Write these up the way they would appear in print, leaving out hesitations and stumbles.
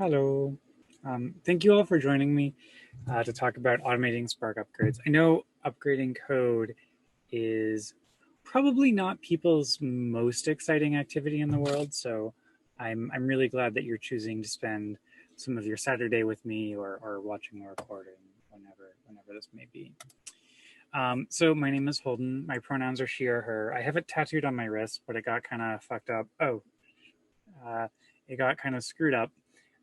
Hello. Thank you all for joining me to talk about automating Spark upgrades. I know upgrading code is probably not people's most exciting activity in the world, so I'm really glad that you're choosing to spend some of your Saturday with me or watching a recording whenever this may be. So my name is Holden. My pronouns are she or her. I have it tattooed on my wrist, but it got kind of fucked up. Uh, it got kind of screwed up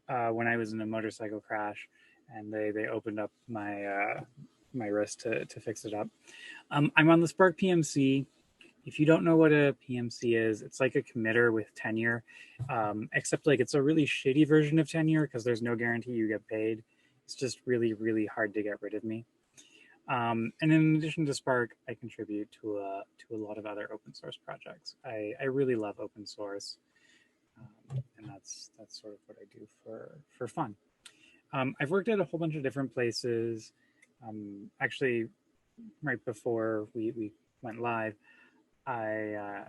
when I was in a motorcycle crash, and they opened up my wrist to fix it up. I'm on the Spark PMC. If you don't know what a PMC is, it's like a committer with tenure, except like it's a really shitty version of tenure because there's no guarantee you get paid. It's just really hard to get rid of me. And in addition to Spark, I contribute to a lot of other open source projects. I really love open source, and that's sort of what I do for fun. I've worked at a whole bunch of different places. Actually, right before we went live, I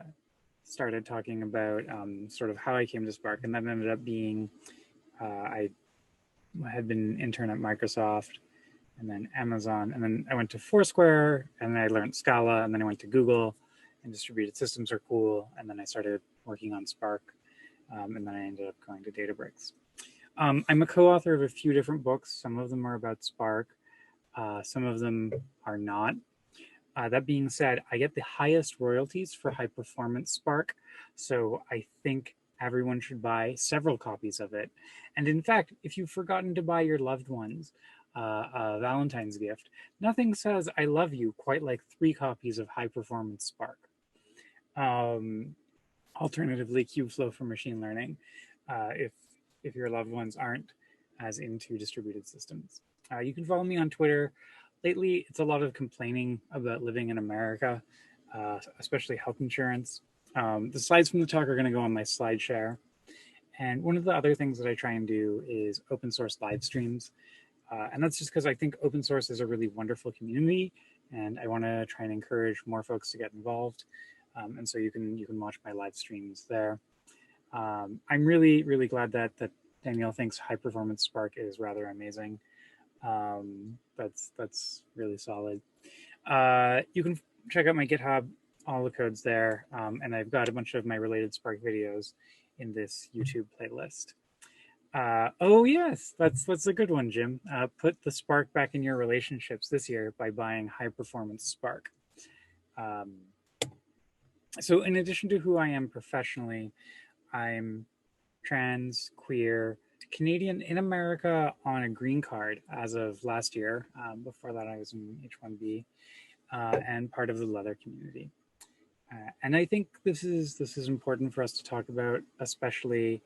started talking about sort of how I came to Spark, and that ended up being I had been intern at Microsoft, and then Amazon, and then I went to Foursquare, and then I learned Scala, and then I went to Google, and distributed systems are cool, and then I started working on Spark, and then I ended up going to Databricks. I'm a co-author of a few different books. Some of them are about Spark. Some of them are not. That being said, I get the highest royalties for high performance Spark. So I think everyone should buy several copies of it. And in fact, if you've forgotten to buy your loved ones a Valentine's gift, nothing says I love you quite like 3 copies of high performance Spark. Um, Alternatively, Kubeflow for machine learning, if your loved ones aren't as into distributed systems. You can follow me on Twitter. Lately, it's a lot of complaining about living in America, especially health insurance. The slides from the talk are going to go on my slide share. And one of the other things that I try and do is open source live streams. And that's just because I think open source is a really wonderful community, and I want to try and encourage more folks to get involved. And so you can watch my live streams there. I'm really glad that Danielle thinks high performance Spark is rather amazing. That's really solid. You can check out my GitHub, all the codes there, and I've got a bunch of my related Spark videos in this YouTube playlist. Oh yes, that's a good one, Jim. Put the Spark back in your relationships this year by buying high performance Spark. Um, so in addition to who I am professionally, I'm trans, queer, Canadian in America on a green card as of last year. Before that, I was in H-1B and part of the leather community. And I think this is important for us to talk about, especially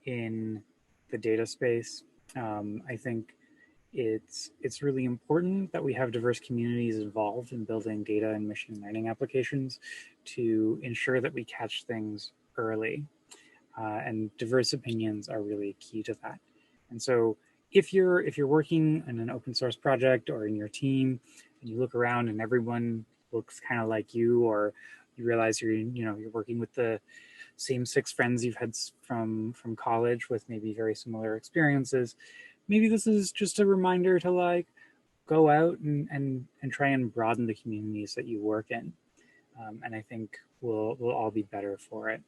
in the data space. I think it's really important that we have diverse communities involved in building data and machine learning applications to ensure that we catch things early. And diverse opinions are really key to that. And so if you're working in an open source project or in your team and you look around and everyone looks kind of like you, or you realize you're working with the same 6 friends you've had from college with maybe very similar experiences, maybe this is just a reminder to like go out and try and broaden the communities that you work in. And I think we'll all be better for it.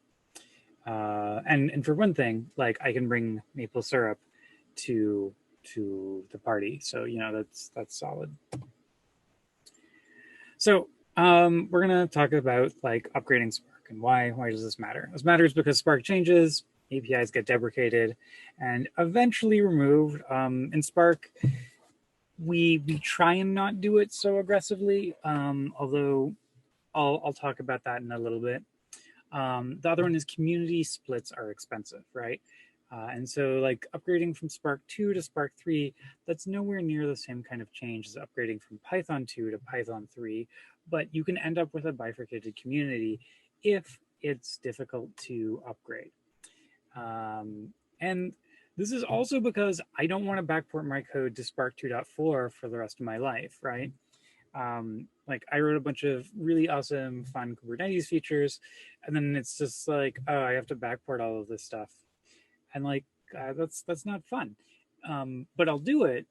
And for one thing, like I can bring maple syrup to the party, so that's solid. So we're gonna talk about like upgrading Spark and why does this matter? This matters because Spark changes, APIs get deprecated, and eventually removed. In Spark, we try and not do it so aggressively, although I'll talk about that in a little bit. The other one is community splits are expensive, right? And so like upgrading from Spark 2 to Spark 3, that's nowhere near the same kind of change as upgrading from Python 2 to Python 3, but you can end up with a bifurcated community if it's difficult to upgrade. And this is also because I don't want to backport my code to Spark 2.4 for the rest of my life, right? Like I wrote a bunch of really awesome, fun Kubernetes features, and then it's just like, oh, I have to backport all of this stuff. And like, that's not fun. But I'll do it.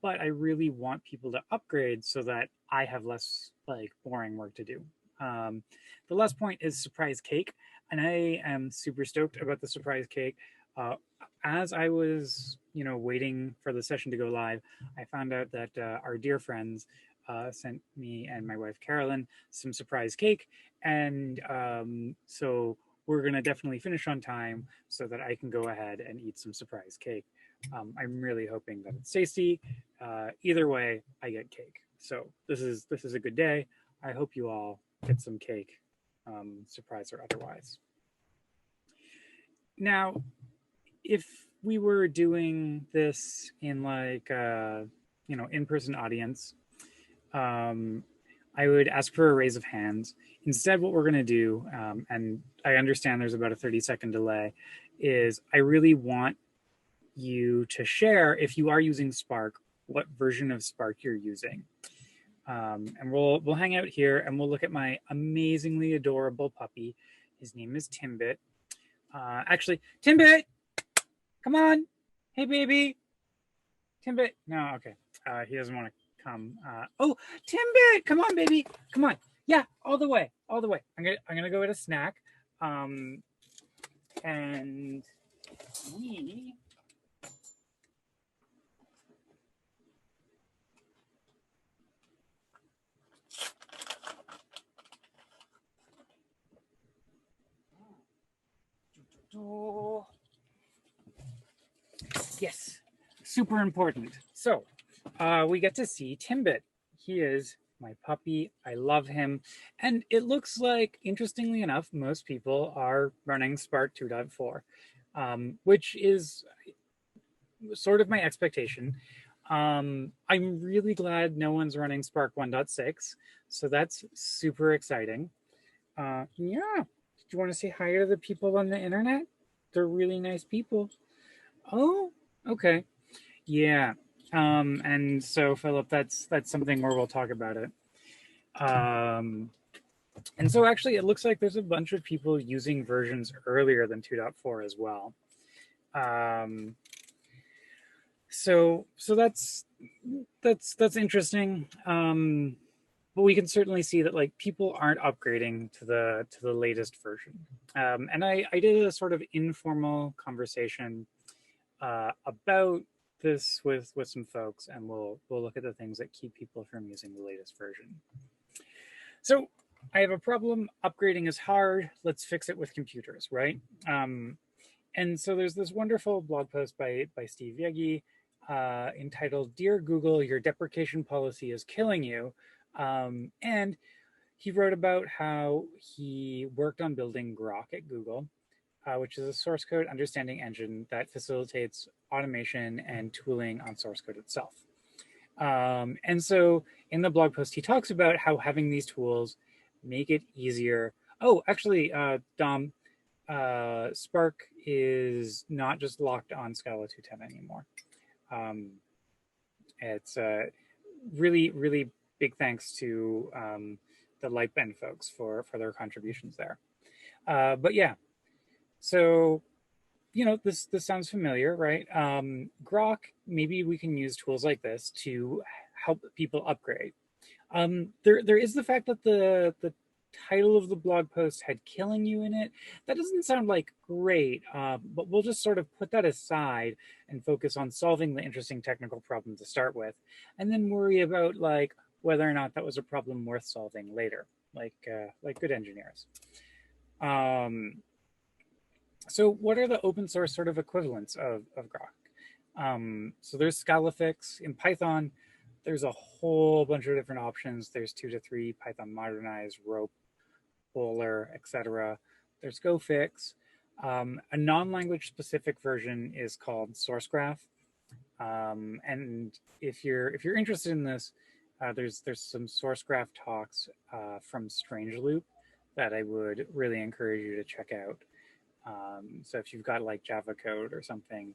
But I really want people to upgrade so that I have less like boring work to do. The last point is surprise cake, and I am super stoked about the surprise cake. Uh, as I was, waiting for the session to go live, I found out that our dear friends sent me and my wife Carolyn some surprise cake, and so we're gonna definitely finish on time so that I can go ahead and eat some surprise cake. I'm really hoping that it's tasty. Either way, I get cake. So this is a good day. I hope you all get some cake, surprise or otherwise. Now, if we were doing this in like in-person audience, I would ask for a raise of hands. Instead, what we're going to do, and I understand there's about a 30-second delay, is I really want you to share, if you are using Spark, what version of Spark you're using. And we'll hang out here and we'll look at my amazingly adorable puppy. His name is Timbit. Actually, Timbit, come on. Hey, baby. Timbit. No, okay. He doesn't want to come. Oh, Timbit, come on, baby. Come on. Yeah, all the way, all the way. I'm gonna go get a snack. And we. Yes, super important. So we get to see Timbit. He is my puppy. I love him. And it looks like, interestingly enough, most people are running Spark 2.4, which is sort of my expectation. I'm really glad no one's running Spark 1.6. So that's super exciting. Yeah. Do you want to say hi to the people on the internet? They're really nice people. Oh, okay. Yeah. And so Philip, that's something where we'll talk about it. And so actually it looks like there's a bunch of people using versions earlier than 2.4 as well. So that's interesting. But we can certainly see that like people aren't upgrading to the latest version. And I did a sort of informal conversation about this with some folks, and we'll look at the things that keep people from using the latest version. So I have a problem. Upgrading is hard. Let's fix it with computers, right? And so there's this wonderful blog post by Steve Yegi entitled "Dear Google, Your Deprecation Policy is Killing You." And he wrote about how he worked on building Grok at Google, which is a source code understanding engine that facilitates automation and tooling on source code itself. And so in the blog post, he talks about how having these tools make it easier. Oh, actually, Dom, Spark is not just locked on Scala 2.10 anymore. It's really, really big thanks to the Lightbend folks for their contributions there. But yeah, so this sounds familiar, right? Grok, maybe we can use tools like this to help people upgrade. There is the fact that the title of the blog post had "killing you" in it. That doesn't sound like great, but we'll just sort of put that aside and focus on solving the interesting technical problem to start with, and then worry about like whether or not that was a problem worth solving later, like good engineers. So what are the open source sort of equivalents of Grok? So there's Scalafix in Python. There's a whole bunch of different options. There's 2.3, Python Modernized, Rope, Bowler, etc. There's GoFix. A non-language specific version is called SourceGraph. And if you're interested in this, there's some SourceGraph talks from Strangeloop that I would really encourage you to check out. So if you've got like Java code or something,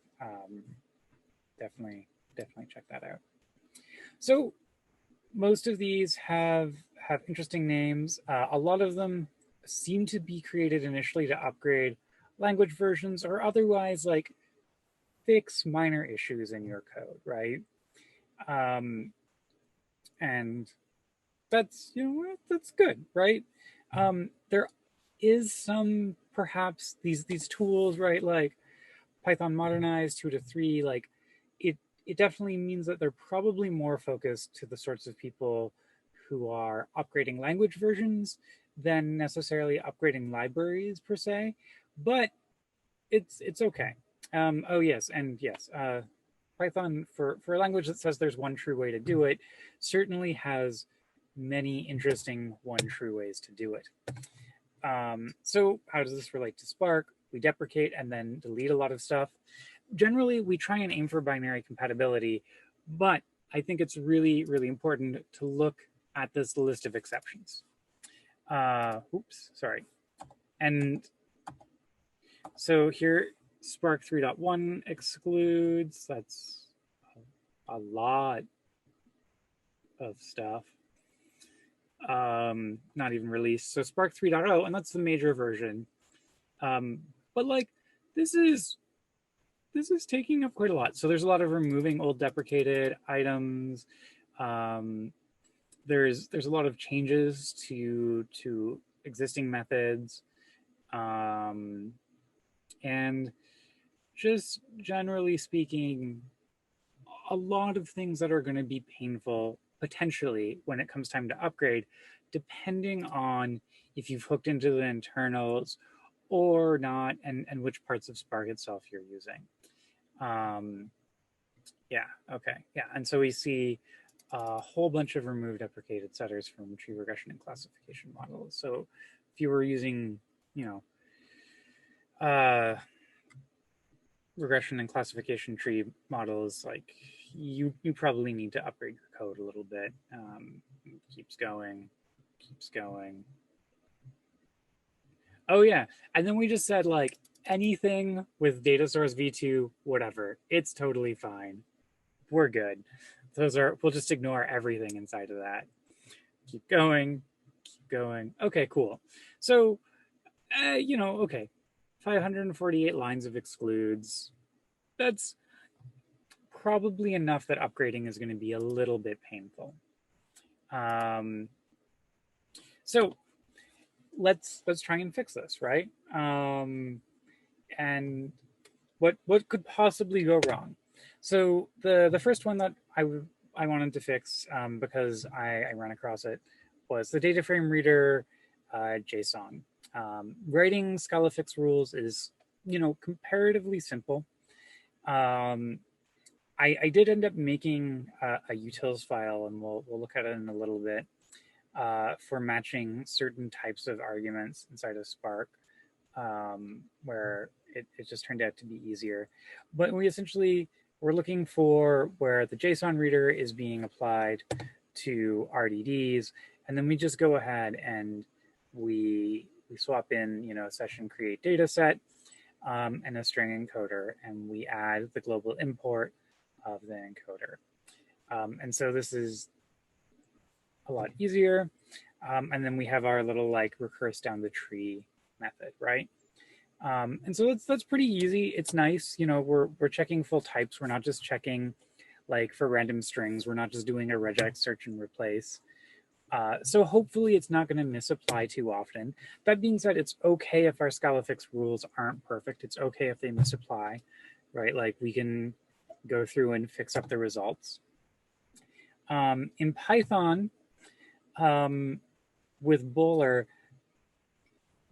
definitely check that out. So most of these have interesting names. A lot of them seem to be created initially to upgrade language versions or otherwise like fix minor issues in your code, right? And that's, that's good, right? There is some, perhaps, these tools, right, like Python modernized 2 to 3, like it it definitely means that they're probably more focused to the sorts of people who are upgrading language versions than necessarily upgrading libraries per se, but it's okay. Oh yes, and yes, Python, for a language that says there's one true way to do it, certainly has many interesting one true ways to do it. So how does this relate to Spark? We deprecate and then delete a lot of stuff. Generally, we try and aim for binary compatibility, but I think it's really, really important to look at this list of exceptions. Oops, sorry. And so here, Spark 3.1 excludes, that's a lot of stuff. Not even released. So Spark 3.0, and that's the major version. But like, this is taking up quite a lot. So there's a lot of removing old deprecated items. There's a lot of changes to existing methods, and just generally speaking, a lot of things that are going to be painful potentially when it comes time to upgrade, depending on if you've hooked into the internals or not, and which parts of Spark itself you're using. Yeah, okay, yeah. And so we see a whole bunch of removed deprecated setters from tree regression and classification models. So if you were using, regression and classification tree models, like you probably need to upgrade your code a little bit. Keeps going. Oh yeah, and then we just said like anything with data source v2, whatever, it's totally fine. We're good. We'll just ignore everything inside of that. Keep going. Okay, cool. So, okay, 548 lines of excludes. That's probably enough that upgrading is going to be a little bit painful. So let's try and fix this, right? And what could possibly go wrong? So the first one that I wanted to fix, because I ran across it, was the data frame reader JSON. Writing Scala fix rules is, comparatively simple. I did end up making a utils file, and we'll look at it in a little bit, for matching certain types of arguments inside of Spark, where it just turned out to be easier. But we're looking for where the JSON reader is being applied to RDDs, and then we just go ahead and we swap in, a session create data set, and a string encoder, and we add the global import of the encoder. And so this is a lot easier. And then we have our little like recurse down the tree method, right? And so that's pretty easy. It's nice, we're checking full types. We're not just checking like for random strings. We're not just doing a regex search and replace. So hopefully it's not going to misapply too often. That being said, it's okay if our Scala fix rules aren't perfect. It's okay if they misapply, right? Like we can go through and fix up the results. In Python, with Bowler,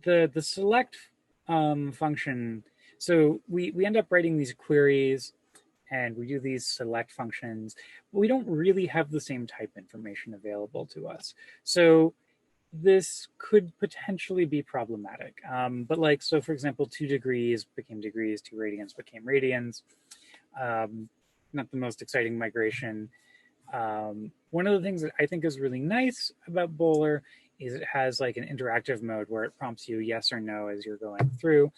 the select function, so we end up writing these queries and we do these select functions, but we don't really have the same type information available to us. So this could potentially be problematic. But like, so for example, 2 degrees became degrees, 2 radians became radians. Not the most exciting migration. One of the things that I think is really nice about Bowler is it has like an interactive mode where it prompts you yes or no as you're going through.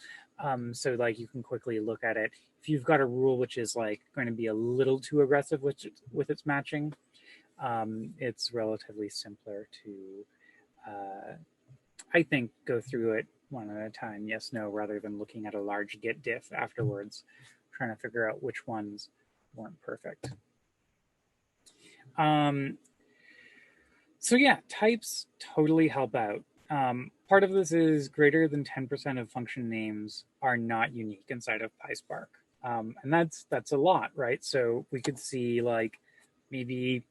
So like you can quickly look at it. If you've got a rule which is like going to be a little too aggressive with its matching, it's relatively simpler to, I think, go through it one at a time, yes, no, rather than looking at a large git diff afterwards, trying to figure out which ones weren't perfect. So yeah, types totally help out. Part of this is greater than 10% of function names are not unique inside of PySpark. And that's a lot, right? So we could see like maybe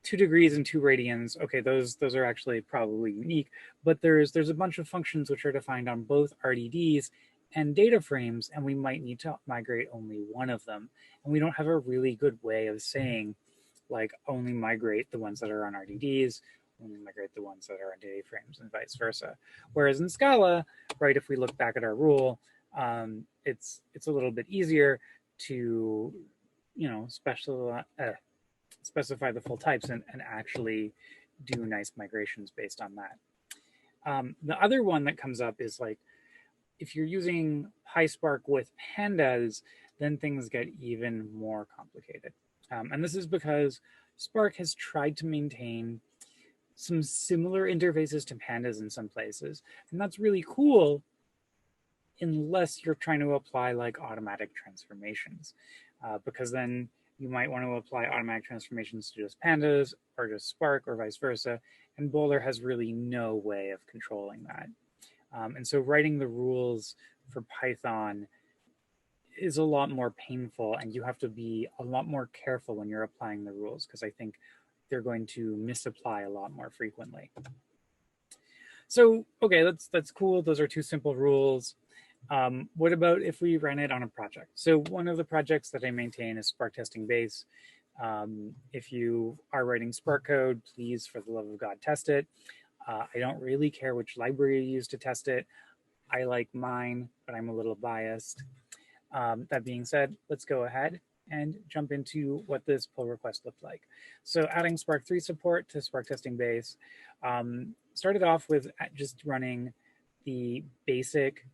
2 degrees and 2 radians. Okay, those are actually probably unique, but there's a bunch of functions which are defined on both RDDs and data frames, and we might need to migrate only one of them. And we don't have a really good way of saying like only migrate the ones that are on RDDs, only migrate the ones that are on data frames, and vice versa. Whereas in Scala, right, if we look back at our rule, it's a little bit easier to, you know, specify the full types and actually do nice migrations based on that. The other one that comes up is like, if you're using PySpark with pandas, then things get even more complicated. And this is because Spark has tried to maintain some similar interfaces to pandas in some places. And that's really cool unless you're trying to apply like automatic transformations, because then you might want to apply automatic transformations to just pandas or just Spark or vice versa. And Bowler has really no way of controlling that. And so writing the rules for Python is a lot more painful, and you have to be a lot more careful when you're applying the rules, because I think they're going to misapply a lot more frequently. So, okay, that's cool. Those are 2 simple rules. What about if we ran it on a project? So one of the projects that I maintain is Spark Testing Base. If you are writing Spark code, please, for the love of God, test it. I don't really care which library you use to test it. I like mine, but I'm a little biased. That being said, let's go ahead and jump into what this pull request looked like. So adding Spark 3 support to Spark Testing Base, started off with just running the basic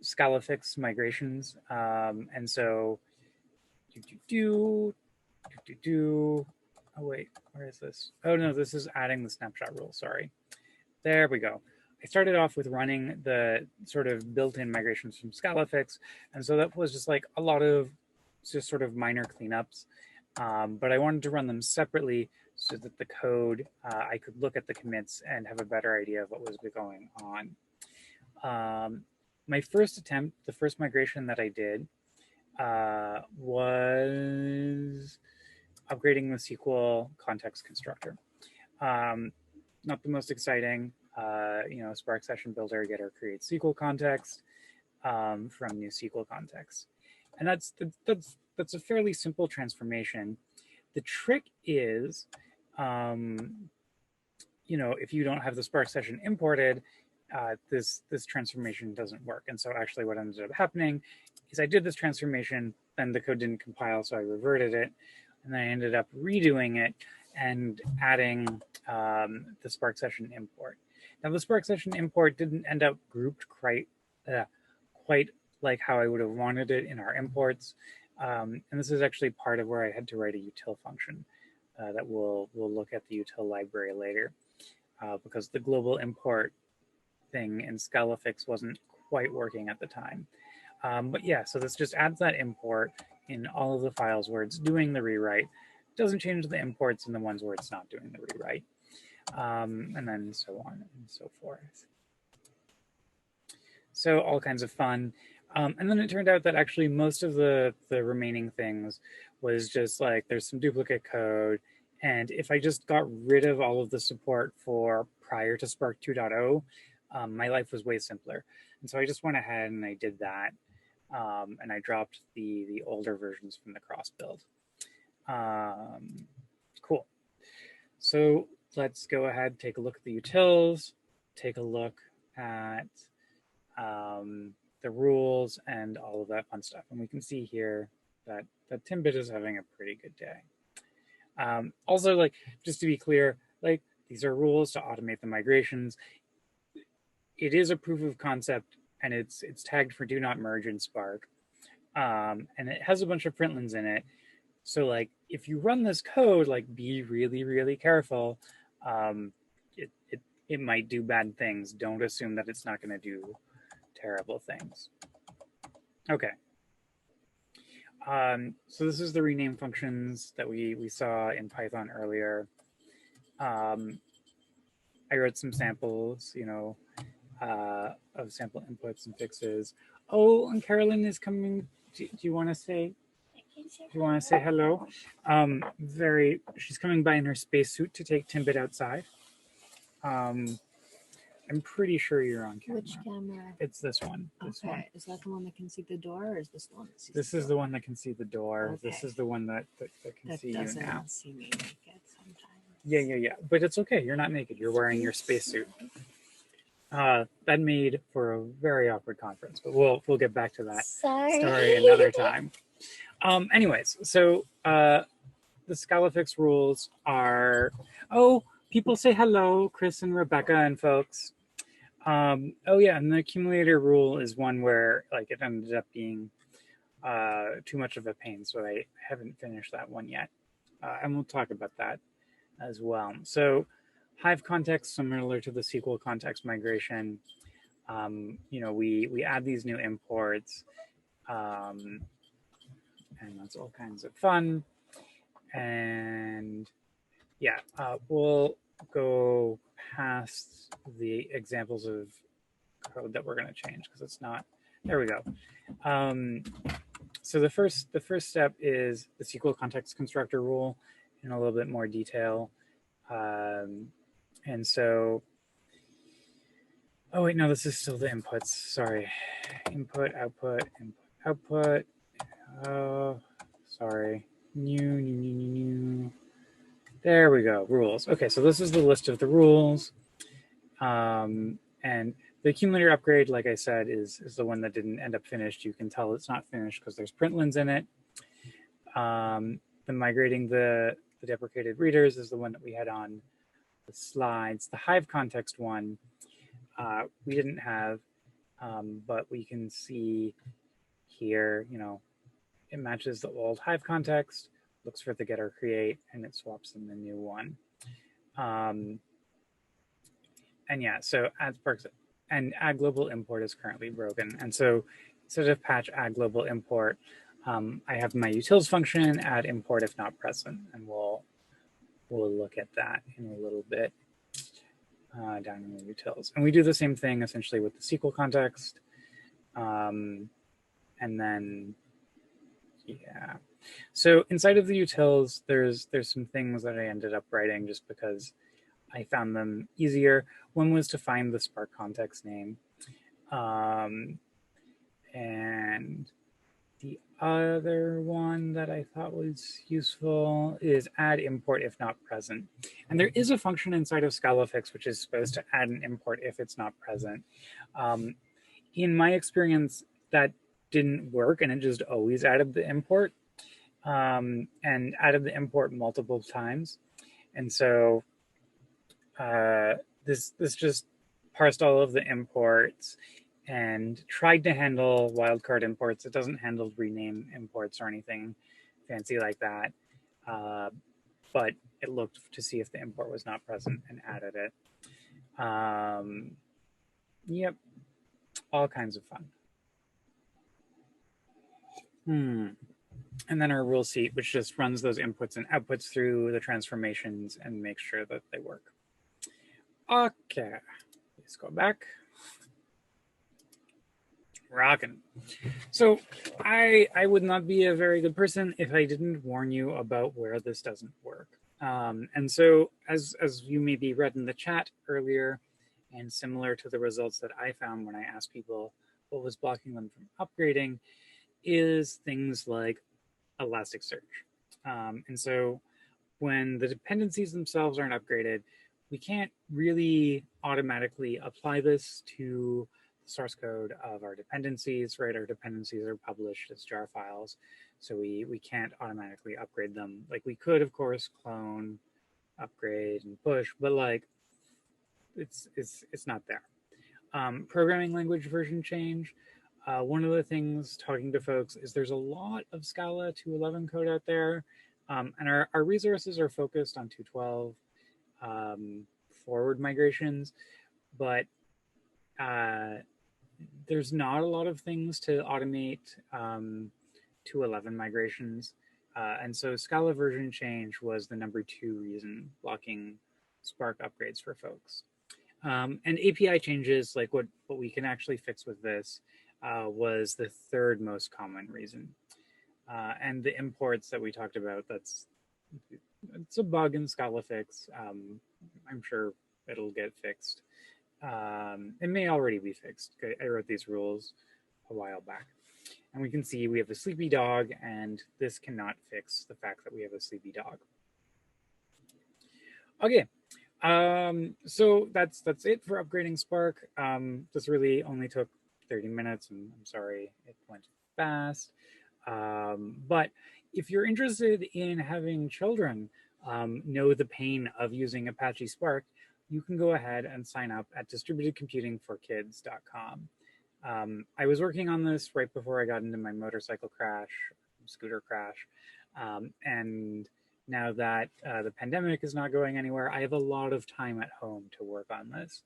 Scala fix migrations. And so oh wait, where is this? Oh no, this is adding the snapshot rule, sorry. There we go. I started off with running the sort of built-in migrations from Scalafix, and so that was just like a lot of just sort of minor cleanups. But I wanted to run them separately so that the code, I could look at the commits and have a better idea of what was going on. My first attempt, the first migration that I did, was upgrading the SQL context constructor. Not the most exciting. You know, Spark Session Builder, getter, create SQL context from new SQL context, and that's a fairly simple transformation. The trick is, you know, if you don't have the Spark Session imported, this transformation doesn't work. And so actually, what ended up happening is I did this transformation, then the code didn't compile, so I reverted it, and then I ended up redoing it and adding the Spark Session import. Now, the Spark Session import didn't end up grouped quite like how I would have wanted it in our imports. And this is actually part of where I had to write a util function that we'll look at the util library later, because the global import thing in Scalafix wasn't quite working at the time. But yeah, so this just adds that import in all of the files where it's doing the rewrite. It doesn't change the imports in the ones where it's not doing the rewrite. And then so on and so forth. So all kinds of fun. And then it turned out that actually most of the remaining things was just like there's some duplicate code. And if I just got rid of all of the support for prior to Spark 2.0, my life was way simpler. And so I just went ahead and I did that. And I dropped the older versions from the cross build. Cool. So let's go ahead, take a look at the utils, take a look at the rules and all of that fun stuff. And we can see here that Timbit is having a pretty good day. Also, like, just to be clear, like, these are rules to automate the migrations. It is a proof of concept, and it's tagged for do not merge in Spark. And it has a bunch of printlns in it. So, like, if you run this code, like, be really, really careful. It might do bad things. Don't assume that it's not going to do terrible things. Okay. So this is the rename functions that we saw in Python earlier. I wrote some samples, of sample inputs and fixes. Oh, and Carolyn is coming. Do you want to say? Do you want to say hello? She's coming by in her spacesuit to take Timbit outside. I'm pretty sure you're on camera. Which camera? It's this one. This one. Is that the one that can see the door, or is this the one that sees This the is door? the one that can see the door. Okay. This is the one that can see you now. That doesn't see me naked sometimes. Yeah. But it's okay. You're not naked. You're wearing your spacesuit. That made for a very awkward conference, but we'll get back to that story another time. Anyways, so the Scalafix rules are, people say hello, Chris and Rebecca and folks. And the accumulator rule is one where like it ended up being too much of a pain, so I haven't finished that one yet. And we'll talk about that as well. So Hive Context, similar to the SQL context migration, we add these new imports, and that's all kinds of fun. And we'll go past the examples of code that we're going to change because it's not. There we go. So the first step is the SQL context constructor rule in a little bit more detail. And so, wait, no, this is still the inputs. Sorry. Input, output, output. Sorry. New. There we go. Rules. Okay, so this is the list of the rules. And the accumulator upgrade, like I said, is the one that didn't end up finished. You can tell it's not finished because there's printlns in it. The migrating the deprecated readers is the one that we had on the slides. The Hive context one we didn't have, but we can see here, it matches the old Hive context, looks for the getter create, and it swaps in the new one. So add Sparks and add global import is currently broken. And so instead of patch add global import, I have my utils function add import if not present, and we'll look at that in a little bit down in the utils. And we do the same thing essentially with the SQL context. And then, so inside of the utils, there's some things that I ended up writing just because I found them easier. One was to find the Spark context name. And the other one that I thought was useful is add import if not present. And there is a function inside of Scalafix which is supposed to add an import if it's not present. In my experience, that didn't work, and it just always added the import and added the import multiple times. And so this just parsed all of the imports and tried to handle wildcard imports. It doesn't handle rename imports or anything fancy like that. But it looked to see if the import was not present and added it. Yep, all kinds of fun. And then our rule seat, which just runs those inputs and outputs through the transformations and makes sure that they work. Okay, let's go back. Rockin'. So I would not be a very good person if I didn't warn you about where this doesn't work. And so as you maybe read in the chat earlier, and similar to the results that I found when I asked people what was blocking them from upgrading, is things like Elasticsearch. And so when the dependencies themselves aren't upgraded, we can't really automatically apply this to the source code of our dependencies, right? Our dependencies are published as jar files, so we can't automatically upgrade them. Like we could, of course, clone, upgrade, and push, but like it's not there. Programming language version change. One of the things talking to folks is there's a lot of Scala 2.11 code out there, and our resources are focused on 2.12 forward migrations, but there's not a lot of things to automate to 11 migrations. And so Scala version change was the number 2 reason blocking Spark upgrades for folks. And API changes, like what we can actually fix with this, was the 3rd most common reason. And the imports that we talked about, it's a bug in Scala fix. I'm sure it'll get fixed. It may already be fixed. I wrote these rules a while back. And we can see we have a sleepy dog, and this cannot fix the fact that we have a sleepy dog. Okay, so that's it for upgrading Spark. This really only took 30 minutes, and I'm sorry it went fast. But if you're interested in having children know the pain of using Apache Spark, you can go ahead and sign up at distributedcomputingforkids.com. I was working on this right before I got into my motorcycle crash, scooter crash, and now that the pandemic is not going anywhere, I have a lot of time at home to work on this.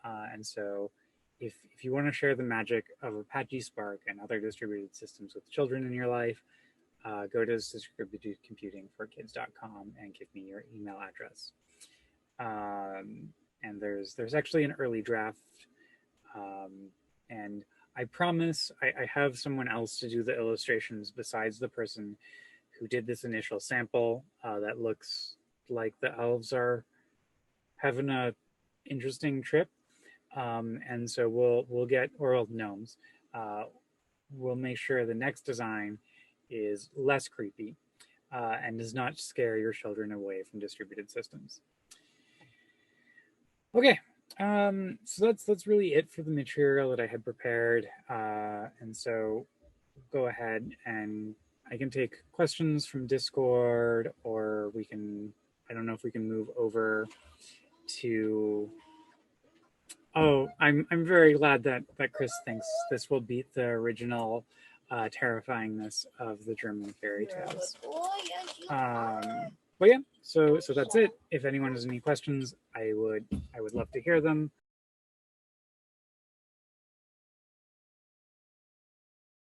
And so if you want to share the magic of Apache Spark and other distributed systems with children in your life, go to distributedcomputingforkids.com and give me your email address. And there's actually an early draft, and I promise I have someone else to do the illustrations besides the person who did this initial sample that looks like the elves are having a interesting trip. And so we'll get, or gnomes, we'll make sure the next design is less creepy and does not scare your children away from distributed systems. Okay, so that's really it for the material that I had prepared. And so go ahead and I can take questions from Discord, or we can, I don't know if we can move over to, oh, I'm very glad that Chris thinks this will beat the original terrifyingness of the German fairy tales. But yeah, so that's it. If anyone has any questions, I would love to hear them.